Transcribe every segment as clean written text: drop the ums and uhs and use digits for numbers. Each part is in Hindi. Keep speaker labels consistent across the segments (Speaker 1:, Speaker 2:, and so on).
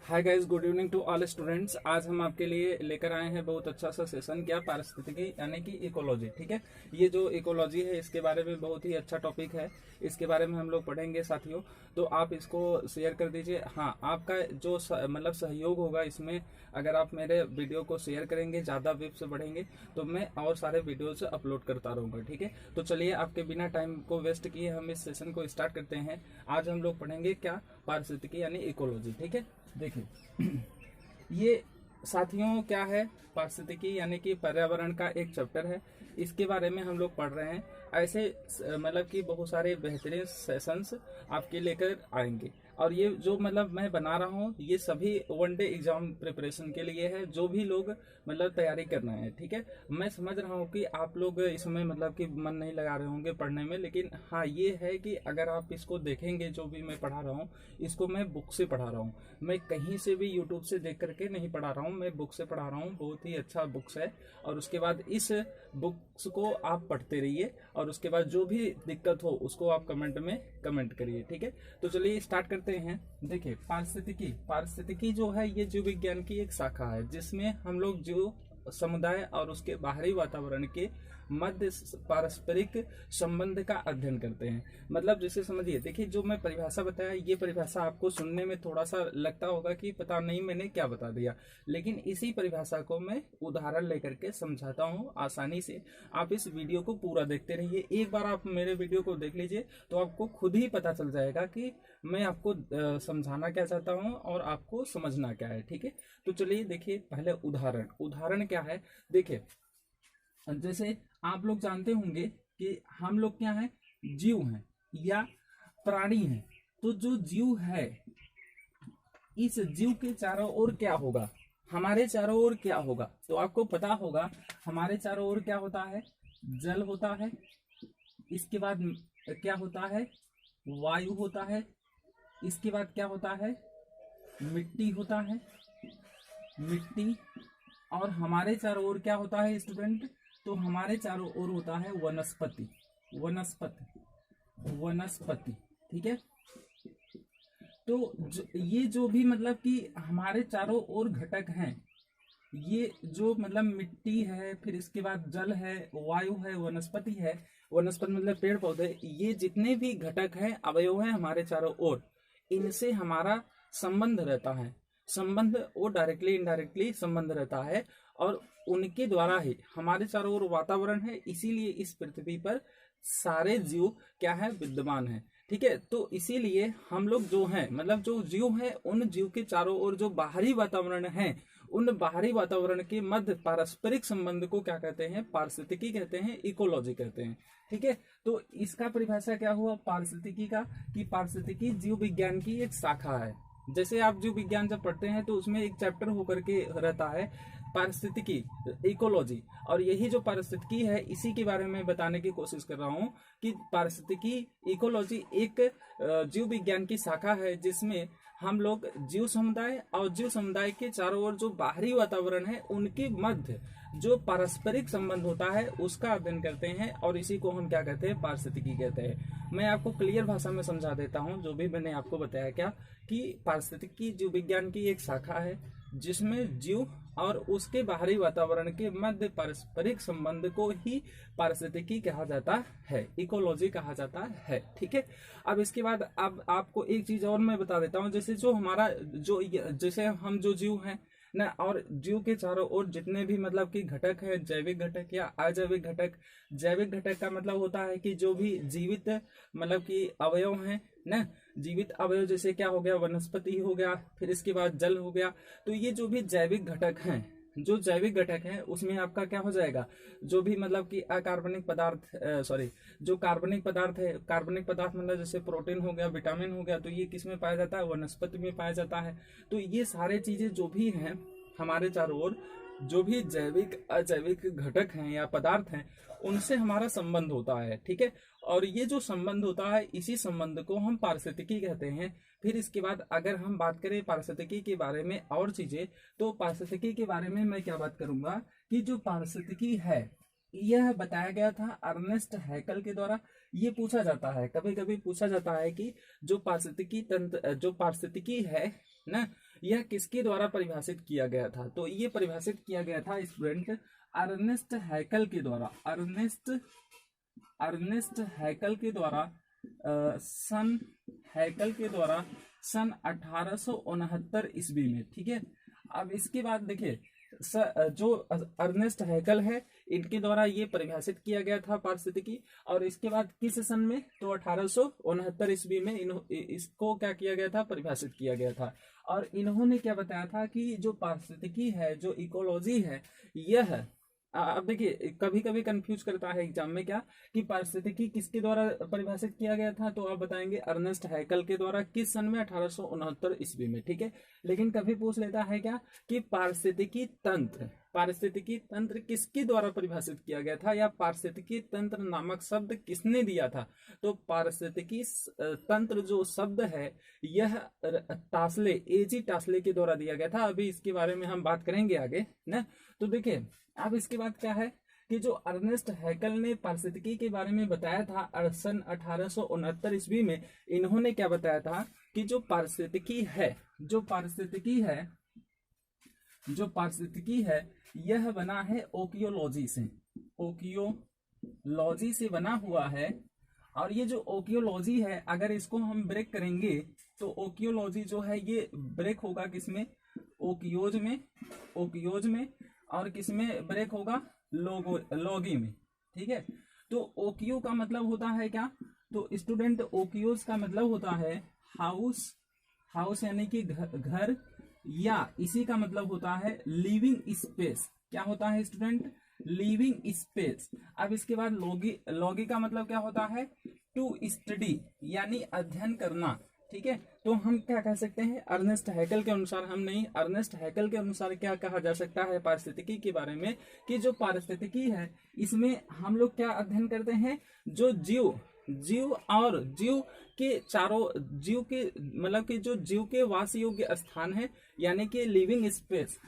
Speaker 1: Hi guys, good evening to all students. आज हम आपके लिए लेकर आए हैं बहुत अच्छा सा सेशन, क्या पारिस्थितिकी यानी कि इकोलॉजी। ठीक है, ये जो इकोलॉजी है इसके बारे में बहुत ही अच्छा टॉपिक है, इसके बारे में हम लोग पढ़ेंगे साथियों। तो आप इसको शेयर कर दीजिए। हाँ, आपका जो मतलब सहयोग होगा इसमें, अगर आप मेरे वीडियो को शेयर करेंगे, ज़्यादा व्यूज बढ़ेंगे तो मैं और सारे वीडियोज अपलोड करता रहूँगा। ठीक है, तो चलिए आपके बिना टाइम को वेस्ट किए हम इस सेशन को स्टार्ट करते हैं। आज हम लोग पढ़ेंगे क्या, पारिस्थितिकी यानी इकोलॉजी। ठीक है, देखिए ये साथियों क्या है, पारिस्थितिकी यानी कि पर्यावरण का एक चैप्टर है, इसके बारे में हम लोग पढ़ रहे हैं। ऐसे मतलब कि बहुत सारे बेहतरीन सेशंस आपके लेकर आएंगे। और ये जो मतलब मैं बना रहा हूँ ये सभी वनडे एग्जाम प्रिपरेशन के लिए है, जो भी लोग मतलब तैयारी कर रहे हैं। ठीक है, मैं समझ रहा हूँ कि आप लोग इसमें मतलब कि मन नहीं लगा रहे होंगे पढ़ने में, लेकिन हाँ ये है कि अगर आप इसको देखेंगे, जो भी मैं पढ़ा रहा हूँ इसको मैं बुक से पढ़ा रहा हूँ, मैं कहीं से भी यूट्यूब से देख करके नहीं पढ़ा रहा हूँ, मैं बुक से पढ़ा रहा हूँ। बहुत ही अच्छा बुक्स है। और उसके बाद इस बुक्स को आप पढ़ते रहिए और उसके बाद जो भी दिक्कत हो उसको आप कमेंट में कमेंट करिए। ठीक है, तो चलिए स्टार्ट करते हैं। देखिए पारिस्थितिकी जो है ये जीव विज्ञान की एक शाखा है, जिसमें हम लोग जीव समुदाय और उसके बाहरी वातावरण के मध्य पारस्परिक संबंध का अध्ययन करते हैं। मतलब जैसे समझिए, देखिए जो मैं परिभाषा बताया, ये परिभाषा आपको सुनने में थोड़ा सा लगता होगा कि पता नहीं मैंने क्या बता दिया, लेकिन इसी परिभाषा को मैं उदाहरण लेकर के समझाता हूँ आसानी से। आप इस वीडियो को पूरा देखते रहिए। एक बार आप मेरे वीडियो को देख लीजिए तो आपको खुद ही पता चल जाएगा कि मैं आपको समझाना क्या चाहता हूँ और आपको समझना क्या है। ठीक है, तो चलिए देखिए पहले उदाहरण क्या है। देखिए जैसे आप लोग जानते होंगे कि हम लोग क्या है, जीव हैं या प्राणी हैं। तो जो जीव है, इस जीव के चारों ओर क्या होगा, हमारे चारों ओर क्या होगा, तो आपको पता होगा हमारे चारों ओर क्या होता है, जल होता है, इसके बाद क्या होता है, वायु होता है, इसके बाद क्या होता है, मिट्टी होता है, मिट्टी। और हमारे चारों ओर क्या होता है स्टूडेंट, तो हमारे चारों ओर होता है वनस्पति, वनस्पति। ठीक है, तो ये जो भी मतलब कि हमारे चारों ओर घटक हैं, ये जो मतलब मिट्टी है, फिर इसके बाद जल है, वायु है, वनस्पति है, वनस्पति मतलब पेड़ पौधे, ये जितने भी घटक हैं, अवयव हैं हमारे चारों ओर, इनसे हमारा संबंध रहता है। संबंध वो डायरेक्टली इनडायरेक्टली संबंध रहता है, और उनके द्वारा ही हमारे चारों ओर वातावरण है, इसीलिए इस पृथ्वी पर सारे जीव क्या है, विद्यमान है। ठीक है, तो इसीलिए हम लोग जो हैं, मतलब जो जीव है, उन जीव के चारों ओर जो बाहरी वातावरण है, उन बाहरी वातावरण के मध्य पारस्परिक संबंध को क्या कहते हैं, पारिस्थितिकी कहते हैं, इकोलॉजी कहते हैं। ठीक है, तो इसका परिभाषा क्या हुआ पारिस्थितिकी का, कि पारिस्थितिकी जीव विज्ञान की एक शाखा है। जैसे आप जीव विज्ञान जब पढ़ते हैं तो उसमें एक चैप्टर होकर के रहता है पारिस्थितिकी, इकोलॉजी। और यही जो पारिस्थितिकी है इसी के बारे में बताने की कोशिश कर रहा हूँ कि पारिस्थितिकी इकोलॉजी एक जीव विज्ञान की शाखा है, जिसमें हम लोग जीव समुदाय और जीव समुदाय के चारों ओर जो बाहरी वातावरण है उनके मध्य जो पारस्परिक संबंध होता है उसका अध्ययन करते हैं, और इसी को हम क्या कहते हैं, पारिस्थितिकी कहते हैं। मैं आपको क्लियर भाषा में समझा देता हूं जो भी मैंने आपको बताया, क्या कि पारिस्थितिकी जीव विज्ञान की एक शाखा है, जिसमें जीव और उसके बाहरी वातावरण के मध्य पारस्परिक संबंध को ही पारिस्थितिकी कहा जाता है, इकोलॉजी कहा जाता है। ठीक है, अब इसके बाद अब आपको एक चीज और मैं बता देता हूँ। जैसे जो हमारा जो जैसे हम जो जीव हैं ना, और जीव के चारों ओर जितने भी मतलब कि घटक है, जैविक घटक या अजैविक घटक। जैविक घटक का मतलब होता है कि जो भी जीवित मतलब कि अवयव हैं ना, जीवित अवयव जैसे क्या हो गया, वनस्पति हो गया, फिर इसके बाद जल हो गया। तो ये जो भी जैविक घटक हैं, जो जैविक घटक है उसमें आपका क्या हो जाएगा, जो भी मतलब कि अकार्बनिक पदार्थ जो कार्बनिक पदार्थ है, कार्बनिक पदार्थ मतलब जैसे प्रोटीन हो गया, विटामिन हो गया, तो ये किस में पाया जाता है, वनस्पति में पाया जाता है। तो ये सारे चीजें जो भी हैं हमारे चारों ओर, जो भी जैविक अजैविक घटक हैं या पदार्थ हैं, उनसे हमारा संबंध होता है। ठीक है, और ये जो संबंध होता है इसी संबंध को हम पारिस्थितिकी कहते हैं। फिर इसके बाद अगर हम बात करें पारिस्थितिकी के बारे में और चीजें, तो पारिस्थितिकी के बारे में मैं क्या बात करूंगा कि जो पारिस्थितिकी है यह बताया गया था अर्नेस्ट हैकल के द्वारा। ये पूछा जाता है, कभी कभी पूछा जाता है कि जो पारिस्थितिकी तंत्र, जो पारिस्थितिकी है ना, यह किसके द्वारा परिभाषित किया गया था? तो ये परिभाषित किया गया था स्टूडेंट अर्नेस्ट हैकल के द्वारा। अर्नेस्ट हैकल के द्वारा हैकल के द्वारा सन 1869 ईस्वी में। ठीक है, अब इसके बाद देखिए जो अर्नेस्ट हैकल है इनके द्वारा ये परिभाषित किया गया था पारिस्थितिकी। और इसके बाद किस सन में? तो 1869 ईस्वी में इसको क्या किया गया था? परिभाषित किया गया था। और इन्होंने क्या बताया था कि जो पारिस्थितिकी है, जो इकोलॉजी है, यह अब देखिए कभी कभी कंफ्यूज करता है एग्जाम में क्या कि पारिस्थितिकी किसके द्वारा परिभाषित किया गया था, तो आप बताएंगे अर्नेस्ट हैकल के द्वारा। किस सन में? 1869 ईस्वी में। ठीक है, लेकिन कभी पूछ लेता है क्या कि पारिस्थितिकी तंत्र किसके द्वारा परिभाषित किया गया था, या पारिस्थितिकी तंत्र नामक शब्द किसने दिया था? तो पारिस्थितिकी तंत्र जो शब्द है यह एजी टास्ले के द्वारा दिया गया था। अभी इसके बारे में हम बात करेंगे आगे ना। तो देखिए अब इसके बाद क्या है कि जो अर्नेस्ट हैकल ने पारिस्थितिकी के बारे में बताया था सन 1869 ईस्वी में, इन्होंने क्या बताया था कि जो पारिस्थितिकी है यह बना है ओकियोलॉजी से बना हुआ है। और ये जो ओकियोलॉजी है अगर इसको हम ब्रेक करेंगे तो ओकियोलॉजी जो है ये ब्रेक होगा किसमें? ओकियोज में। और किसमें ब्रेक होगा? लॉगी में। ठीक है, तो ओकियो का मतलब होता है क्या? तो स्टूडेंट ओकियोज का मतलब होता है हाउस यानी कि घर, या इसी का मतलब होता है लिविंग स्पेस। क्या होता है स्टूडेंट? Living space. अब इसके बाद लॉगी का मतलब क्या होता है? टू स्टडी यानी अध्ययन करना। ठीक है, तो हम क्या कह सकते हैं? अर्नेस्ट हैकल के अनुसार अर्नेस्ट हैकल के अनुसार क्या कहा जा सकता है पारिस्थितिकी के बारे में कि जो पारिस्थितिकी है इसमें हम लोग क्या अध्ययन करते हैं? जो जीव और जीव के मतलब कि जो जीव के वास योग्य स्थान है, यानी कि लिविंग स्पेस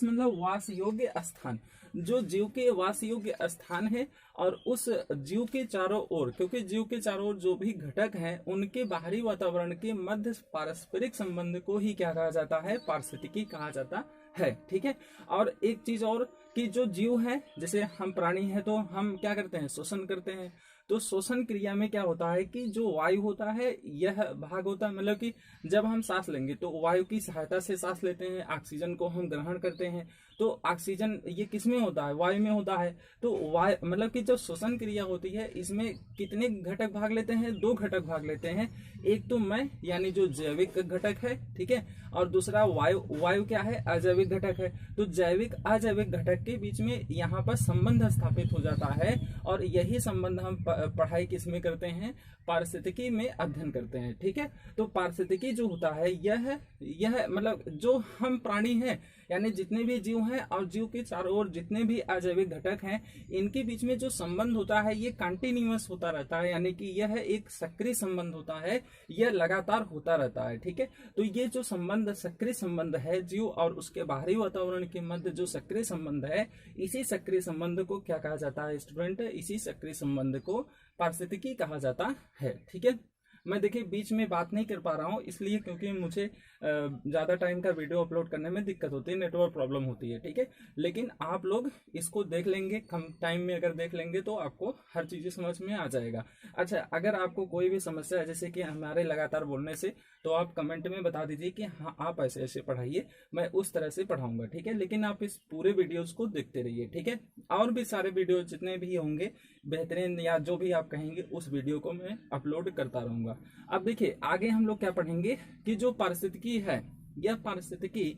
Speaker 1: मतलब वास योग्य स्थान, जो जीव के वास योग्य स्थान है। और उस जीव के चारों ओर, क्योंकि जीव के चारों ओर जो भी घटक हैं उनके बाहरी वातावरण के मध्य पारस्परिक संबंध को ही क्या कहा जाता है? पारिस्थितिकी कहा जाता है। ठीक है, और एक चीज और कि जो जीव है, जैसे हम प्राणी हैं तो हम क्या करते हैं? शोषण करते हैं। तो शोषण क्रिया में क्या होता है कि जो वायु होता है यह भाग होता है, मतलब कि जब हम सांस लेंगे तो वायु की सहायता से सांस लेते हैं, ऑक्सीजन को हम ग्रहण करते हैं। तो ऑक्सीजन ये किसमें होता है? वायु में होता है। तो वायु मतलब कि जो श्वसन क्रिया होती है इसमें कितने घटक भाग लेते हैं? 2 घटक भाग लेते हैं। एक तो मैं यानी जो जैविक घटक है, ठीक है, और दूसरा वायु क्या है? अजैविक घटक है। तो जैविक अजैविक घटक के बीच में यहाँ पर संबंध स्थापित हो जाता है, और यही संबंध हम पढ़ाई किसमें करते हैं? पारिस्थितिकी में अध्ययन करते हैं। ठीक है, तो पारिस्थितिकी जो होता है यह मतलब जो हम प्राणी हैं यानी जितने भी जीव हैं और जीव के चारों ओर जितने भी अजैविक घटक हैं, इनके बीच में जो संबंध होता है ये कंटिन्यूअस होता रहता है, यानी कि यह एक सक्रिय संबंध होता है, यह लगातार होता रहता है। ठीक है, तो ये जो संबंध सक्रिय संबंध है जीव और उसके बाहरी वातावरण के मध्य जो सक्रिय संबंध है, इसी सक्रिय संबंध को क्या कहा जाता है स्टूडेंट? इसी सक्रिय संबंध को पारिस्थितिकी कहा जाता है। ठीक है, मैं देखिए बीच में बात नहीं कर पा रहा हूँ इसलिए क्योंकि मुझे ज़्यादा टाइम का वीडियो अपलोड करने में दिक्कत होती है, नेटवर्क प्रॉब्लम होती है। ठीक है, लेकिन आप लोग इसको देख लेंगे, कम टाइम में अगर देख लेंगे तो आपको हर चीज़ समझ में आ जाएगा। अच्छा, अगर आपको कोई भी समस्या है जैसे कि हमारे लगातार बोलने से, तो आप कमेंट में बता दीजिए कि हाँ आप ऐसे ऐसे पढ़ाइए, मैं उस तरह से पढ़ाऊंगा। ठीक है, लेकिन आप इस पूरे वीडियोज़ को देखते रहिए। ठीक है, और भी सारे वीडियो जितने भी होंगे बेहतरीन या जो भी आप कहेंगे उस वीडियो को मैं अपलोड करता रहूंगा। अब देखिए आगे हम लोग क्या पढ़ेंगे कि जो पारिस्थितिकी है, यह पारिस्थितिकी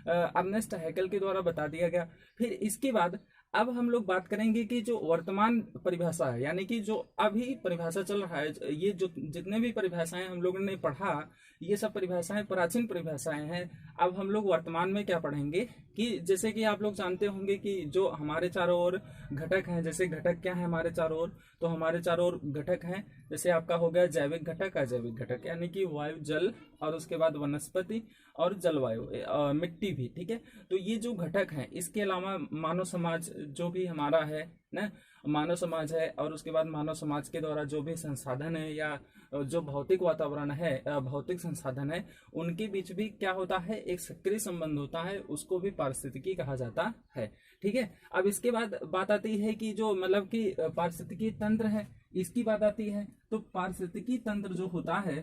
Speaker 1: अर्नेस्ट हैकल के द्वारा बता दिया गया। फिर इसके बाद अब हम लोग बात करेंगे कि जो वर्तमान परिभाषा है, यानी कि जो अभी परिभाषा चल रहा है, ये जो जितने भी परिभाषाएं हम लोगों ने पढ़ा, ये सब परिभाषाएं प्राचीन परिभाषाएं हैं। अब हम लोग वर्तमान में क्या पढ़ेंगे कि जैसे कि आप लोग जानते होंगे कि जो हमारे चारों ओर घटक हैं, जैसे घटक क्या है हमारे चारों ओर, तो हमारे चारों ओर घटक हैं, जैसे आपका हो गया जैविक घटक, अजैविक घटक, यानी कि वायु, जल और उसके बाद वनस्पति और जलवायु, मिट्टी भी। ठीक है, तो ये जो घटक हैं, इसके अलावा मानव समाज जो भी हमारा है, ना, मानव समाज है, और उसके बाद मानव समाज के द्वारा जो भी संसाधन है या जो भौतिक वातावरण है, भौतिक संसाधन है, उनके बीच भी क्या होता है, एक सक्रिय संबंध होता है, उसको भी पारिस्थितिकी कहा जाता है। ठीक है, अब इसके बाद बात आती है कि जो मतलब कि पारिस्थितिकी तंत्र है, इसकी बात आती है। तो पारिस्थितिकी तंत्र जो होता है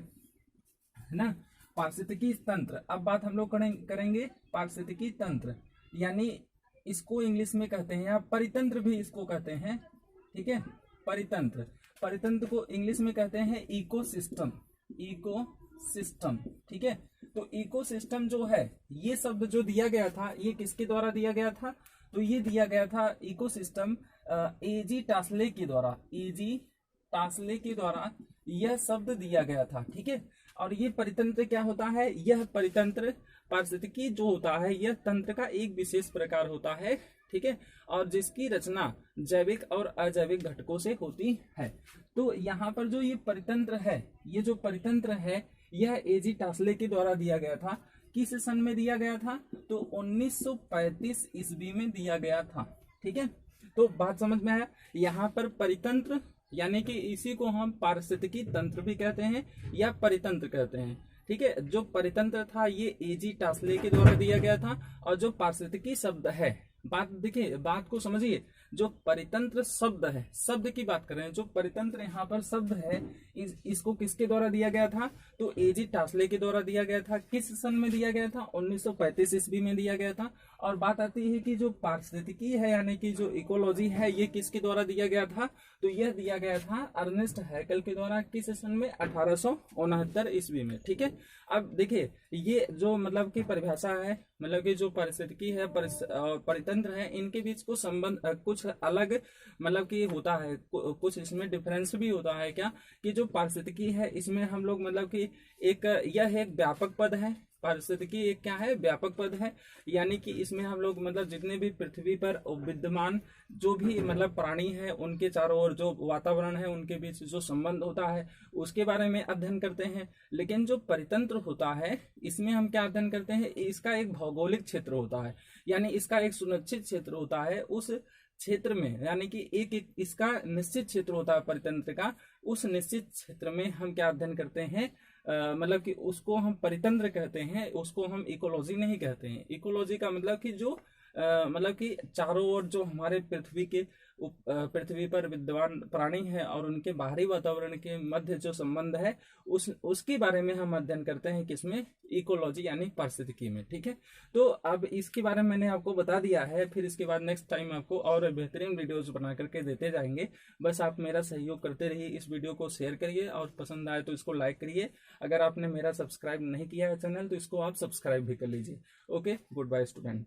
Speaker 1: ना, पारिस्थितिकी तंत्र, अब बात हम लोग करेंगे पारिस्थितिकी तंत्र, यानी इसको इंग्लिश में कहते हैं या परितंत्र भी इसको कहते हैं। ठीक है, परितंत्र, परितंत्र को इंग्लिश में कहते हैं इकोसिस्टम, इकोसिस्टम। ठीक है, तो इकोसिस्टम जो है, ये शब्द जो दिया गया था, ये किसके द्वारा दिया गया था, तो ये दिया गया था इकोसिस्टम एजी टास्ले के द्वारा, एजी टास्ले के द्वारा यह शब्द दिया गया था। ठीक है, और ये परितंत्र क्या होता है, यह परितंत्र पारिस्थितिकी जो होता है, यह तंत्र का एक विशेष प्रकार होता है। ठीक है, और जिसकी रचना जैविक और अजैविक घटकों से होती है। तो यहाँ पर जो ये परितंत्र है, ये जो परितंत्र है, यह एजी टास्ले के द्वारा दिया गया था। किस सन में दिया गया था, तो 1935 ईस्वी में दिया गया था। ठीक है, तो बात समझ में आया। यहाँ पर परितंत्र यानी कि इसी को हम पारिस्थितिकी तंत्र भी कहते हैं या परितंत्र कहते हैं। ठीक है, जो परितंत्र था ये एजी टास्ले के द्वारा दिया गया था, और जो पारिस्थितिकी शब्द है, बात देखिए, बात को समझिए, जो परितंत्र शब्द है, शब्द की बात करें, जो परितंत्र यहाँ पर शब्द है, इसको किसके द्वारा दिया गया था, तो एजी टास्ले के द्वारा दिया गया था। किस सन में दिया गया था, 1935 ईस्वी में दिया गया था। और बात आती है कि जो पारिस्थितिकी है यानी कि जो इकोलॉजी है, ये किसके द्वारा दिया गया था, तो यह दिया गया था अर्नेस्ट हैकेल के द्वारा। किस सन में, 1869 ईस्वी में। ठीक है, अब देखिए, ये जो मतलब की परिभाषा है, मतलब कि जो पारिस्थितिकी है, परितंत्र है, इनके बीच को संबंध कुछ अलग मतलब कि होता है, कुछ इसमें डिफरेंस भी होता है। क्या कि जो पारिस्थितिकी है, इसमें हम लोग मतलब कि यह एक व्यापक पद है। पारिस्थितिकी एक क्या है, व्यापक पद है, यानी कि इसमें हम लोग मतलब जितने भी पृथ्वी पर विद्यमान जो भी मतलब प्राणी है, उनके चारों ओर जो वातावरण है, उनके बीच जो संबंध होता है, उसके बारे में अध्ययन करते हैं। लेकिन जो परितंत्र होता है, इसमें हम क्या अध्ययन करते हैं, इसका एक भौगोलिक क्षेत्र होता है, यानी इसका एक सुनिश्चित क्षेत्र होता है। उस क्षेत्र में यानी कि एक इसका निश्चित क्षेत्र होता है परितंत्र का, उस निश्चित क्षेत्र में हम क्या अध्ययन करते हैं, मतलब कि उसको हम परितंत्र कहते हैं, उसको हम इकोलॉजी नहीं कहते हैं। इकोलॉजी का मतलब कि जो मतलब कि चारों ओर जो हमारे पृथ्वी पर विद्यमान प्राणी है और उनके बाहरी वातावरण के मध्य जो संबंध है, उसके बारे में हम अध्ययन करते हैं, किसमें, इकोलॉजी यानी पारिस्थितिकी में। ठीक है, तो अब इसके बारे में मैंने आपको बता दिया है, फिर इसके बाद नेक्स्ट टाइम आपको और बेहतरीन वीडियोस बना करके देते जाएंगे। बस आप मेरा सहयोग करते रहिए, इस वीडियो को शेयर करिए और पसंद आए तो इसको लाइक करिए। अगर आपने मेरा सब्सक्राइब नहीं किया है चैनल, तो इसको आप सब्सक्राइब भी कर लीजिए। Okay, good bye student.